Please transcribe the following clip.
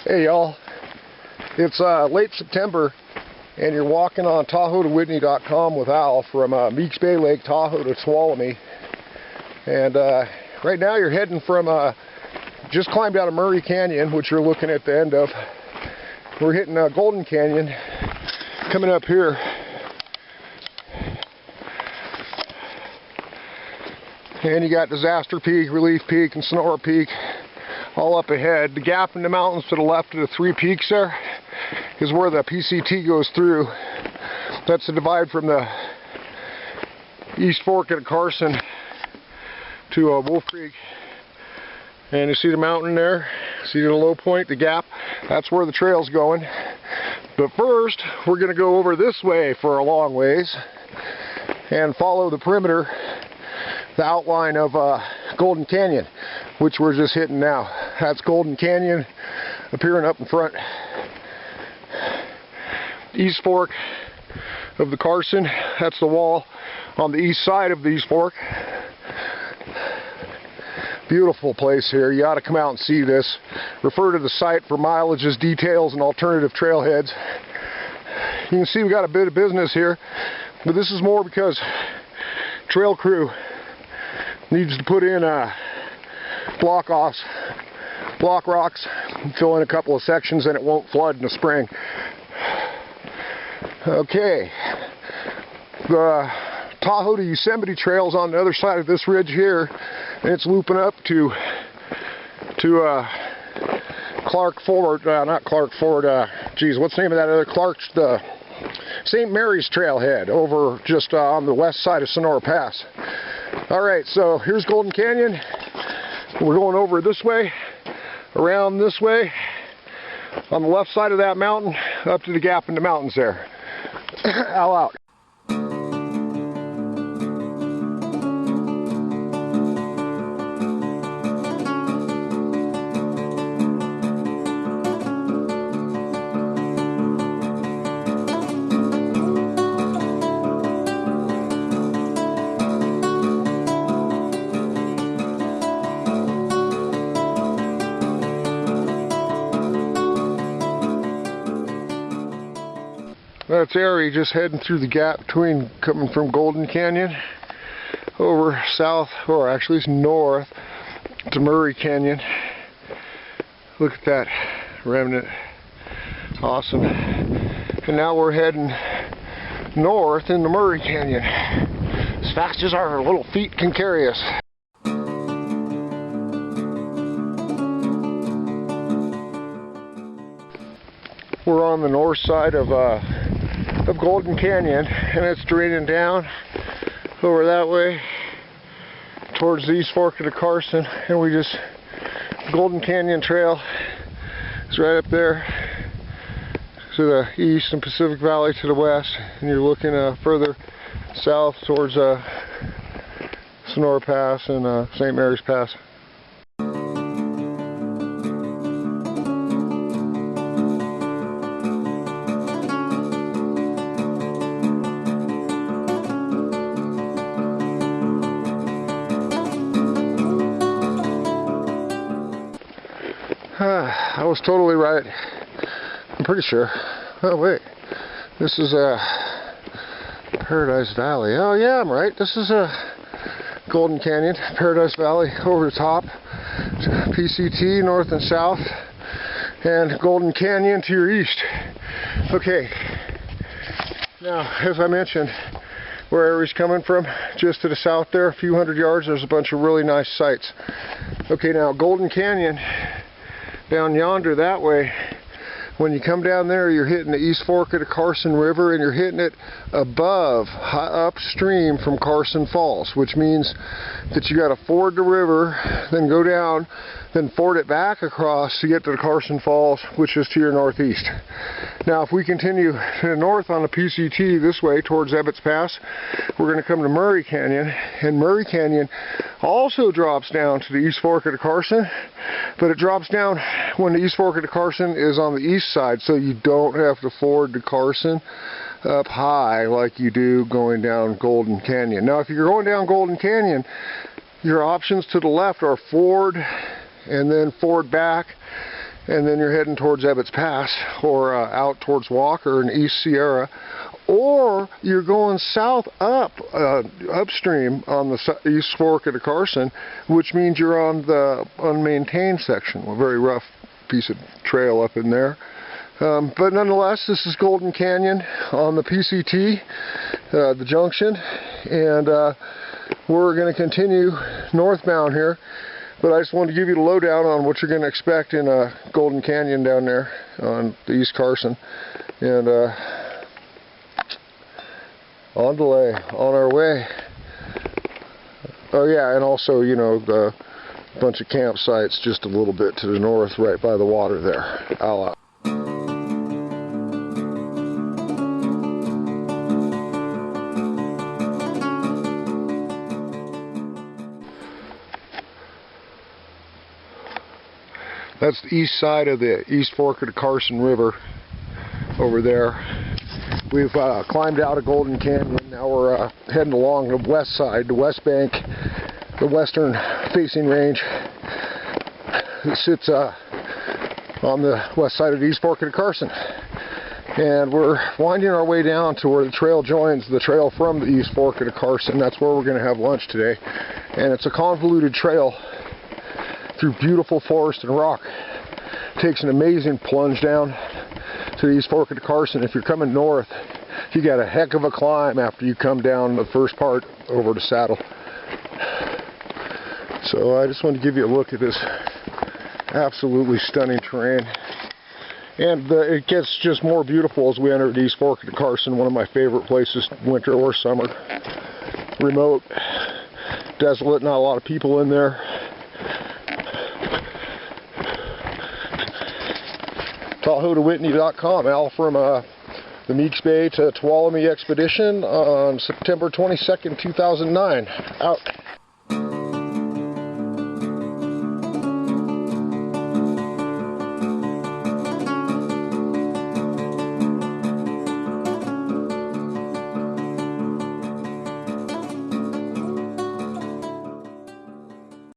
Hey y'all, it's late September and you're walking on TahoeToWhitney.com with Al from Meeks Bay Lake, Tahoe to Tuolumne. And right now you're heading from, just climbed out of Murray Canyon, which you're looking at the end of. We're hitting Golden Canyon, coming up here. And you got Disaster Peak, Relief Peak, and Sonora Peak all up ahead. The gap in the mountains to the left of the three peaks there is where the PCT goes through. That's the divide from the East Fork of Carson to Wolf Creek. And you see the mountain there, see the low point, the gap, that's where the trail's going. But first, we're gonna go over this way for a long ways and follow the perimeter, the outline of Golden Canyon, which we're just hitting now. That's Golden Canyon appearing up in front. East Fork of the Carson, that's the wall on the east side of the East Fork. Beautiful place here. You ought to come out and see this. Refer to the site for mileages, details, and alternative trailheads. You can see we got a bit of business here, but this is more because trail crew needs to put in block rocks, fill in a couple of sections, and it won't flood in the spring. Okay, the Tahoe to Yosemite trail's on the other side of this ridge here, and it's looping up to Clark Ford, not Clark Ford, geez, what's the name of that other Clark's, the St. Mary's trailhead over just on the west side of Sonora Pass. Alright, so here's Golden Canyon. We're going over this way, around this way, on the left side of that mountain, up to the gap in the mountains there. Al out. That's Airy just heading through the gap between coming from Golden Canyon over south, or actually it's north to Murray Canyon. Look at that remnant. Awesome. And now we're heading north into Murray Canyon as fast as our little feet can carry us. We're on the north side of Golden Canyon, and it's draining down over that way towards the East Fork of the Carson, and we just, Golden Canyon Trail is right up there to the east and Pacific Valley to the west, and you're looking further south towards Sonora Pass and St. Mary's Pass. I was totally right. I'm pretty sure. Oh wait, this is Paradise Valley. Oh yeah, I'm right. This is Golden Canyon, Paradise Valley over the top, PCT north and south, and Golden Canyon to your east. Okay. Now, as I mentioned, where Airy's coming from, just to the south there, a few hundred yards, there's a bunch of really nice sites. Okay, now Golden Canyon, down yonder that way, when you come down there, you're hitting the East Fork of the Carson River, and you're hitting it above, upstream from Carson Falls, which means that you got to ford the river, then go down, then ford it back across to get to the Carson Falls, which is to your northeast. Now, if we continue to the north on the PCT this way towards Ebbets Pass, we're going to come to Murray Canyon, and Murray Canyon also drops down to the East Fork of the Carson, but it drops down when the East Fork of the Carson is on the east side, so you don't have to ford the Carson up high like you do going down Golden Canyon. Now, if you're going down Golden Canyon, your options to the left are ford and then ford back and then you're heading towards Ebbets Pass, or out towards Walker and East Sierra, or you're going south upstream on the East Fork of the Carson, which means you're on the unmaintained section, a very rough piece of trail up in there. But nonetheless, this is Golden Canyon on the PCT, the junction, and we're going to continue northbound here. But I just wanted to give you the lowdown on what you're going to expect in Golden Canyon down there on the East Carson. And on delay, on our way. Oh yeah, and also, you know, the bunch of campsites just a little bit to the north, right by the water there. Out. That's the east side of the East Fork of the Carson River over there. We've climbed out of Golden Canyon. Now we're heading along the west side, the west bank, the western facing range. It sits on the west side of the East Fork of the Carson. And we're winding our way down to where the trail joins the trail from the East Fork of the Carson. That's where we're going to have lunch today. And it's a convoluted trail through beautiful forest and rock. Takes an amazing plunge down to the East Fork of the Carson. If you're coming north, you got a heck of a climb after you come down the first part over to Saddle. So I just wanted to give you a look at this absolutely stunning terrain. And it gets just more beautiful as we enter the East Fork of the Carson, one of my favorite places, winter or summer. Remote, desolate, not a lot of people in there. Tahoe to Whitney.com. Al from the Meeks Bay to Tuolumne expedition on September 22nd, 2009. Out.